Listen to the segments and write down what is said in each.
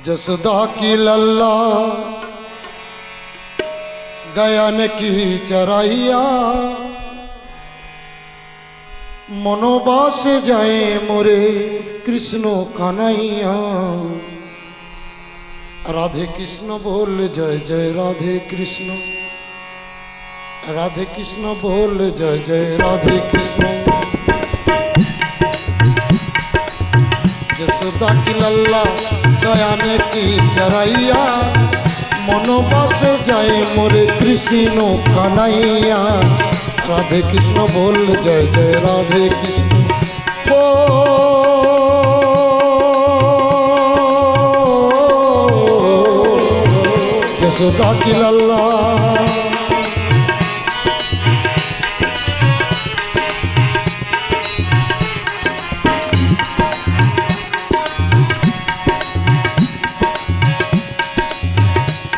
जसोदा की लल्ला गयान की चराइया मनोबास जाए मोरे कृष्ण कान्हैया। राधे कृष्ण बोल जय जय राधे कृष्ण, राधे कृष्ण बोल जय जय राधे कृष्ण। जसोदा की लल्ला गयान की चराइया मनोबास जाए मोरे कृष्ण कान्हैया। राधे कृष्ण बोल जय जय राधे कृष्ण। जसोदा की लल्ला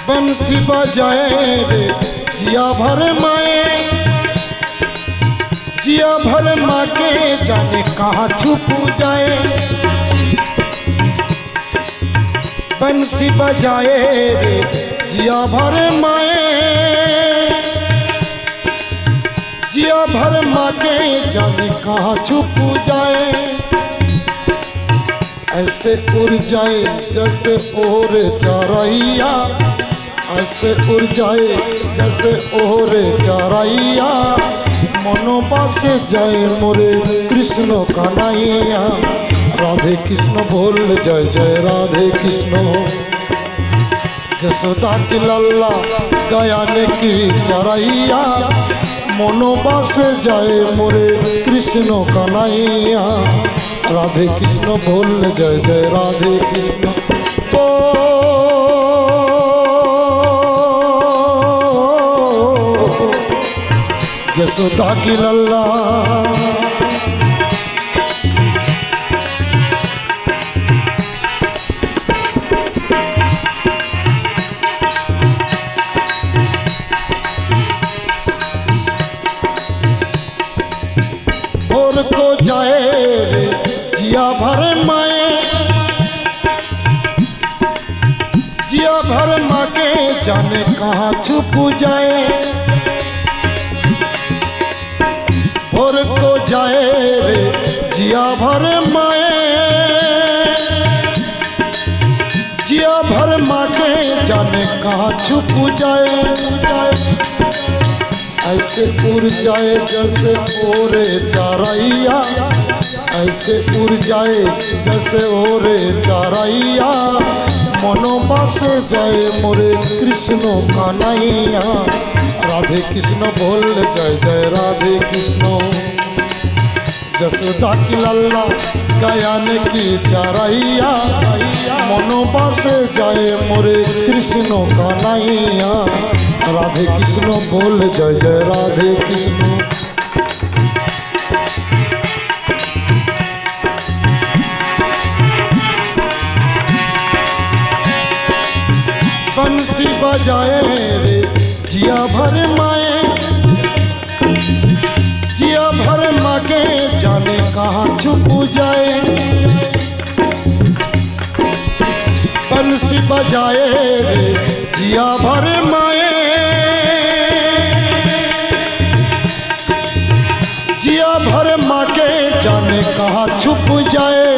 बंसी बजाए रे जिया भर माए, जिया भर माँ के जाने कहाँ छुप जाए। बंसी बजाए रे जिया भर माए, जिया भर माँ के जाने कहाँ छुप जाए। ऐसे उड़ जाए जैसे ओर चरैया, ऐसे उड़ जाए जैसे ओर चरैया मनोबास जाए मोरे कृष्ण कान्हैया। राधे कृष्ण बोल जय जय राधे कृष्ण। जसोदा की लल्ला गयान की चरैया मनोबास जाए मोरे कृष्ण कान्हैया। राधे कृष्ण बोल जय जय राधे कृष्ण। जसोदा की लल्ला भोर को जाए रे जिया भर माए, जिया भर माँ के जाने कहाँ छुप जाए। भोर को जाए रे जिया भर माए, जिया भर माँ के जाने कहाँ छुप जाए। ऐसे उड़ जाए जैसे ओरे चरैया, ऐसे उड़ जाए जैसे ओरे चरैया मनोबास जाए मोरे कृष्ण कान्हैया। राधे कृष्ण बोल जय जय राधे कृष्ण। जसोदा की लल्ला गयान की चरैया मनोबास जाए मोरे कृष्ण कान्हैया। राधे कृष्ण बोल जय जय राधे कृष्ण। बंसी बजाए रे जिया भर माए, जिया भर माँ के जाने कहाँ छुप जाए। बंसी बजाए रे जिया भर माए, जिया भर माँ के जाने कहाँ छुप जाए।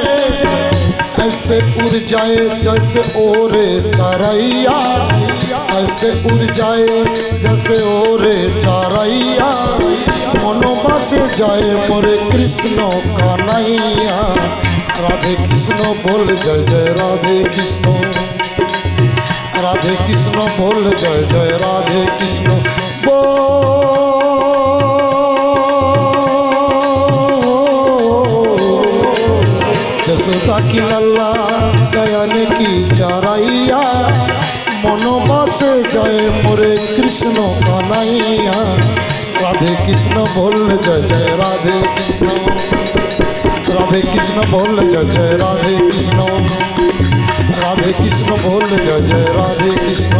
ऐसे उड़ जाए जैसे ओरे चरैया, ऐसे उड़ जाए जैसे ओरे चरैया मनोबास जाए मोरे कृष्ण कान्हैया। राधे कृष्ण बोल जय जय राधे कृष्ण, राधे कृष्ण बोल जय जय राधे कृष्ण। जसोदा की लल्ला गयान की चरैया मनोबास जाए मोरे कृष्ण कान्हैया। राधे कृष्ण बोल जय जय राधे कृष्ण, राधे कृष्ण बोल जय जय राधे कृष्ण, राधे कृष्ण बोल जय जय राधे कृष्ण,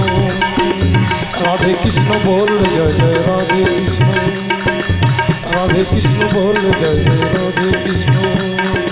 राधे कृष्ण बोल जय जय राधे कृष्ण, राधे कृष्ण बोल जय जय राधे कृष्ण।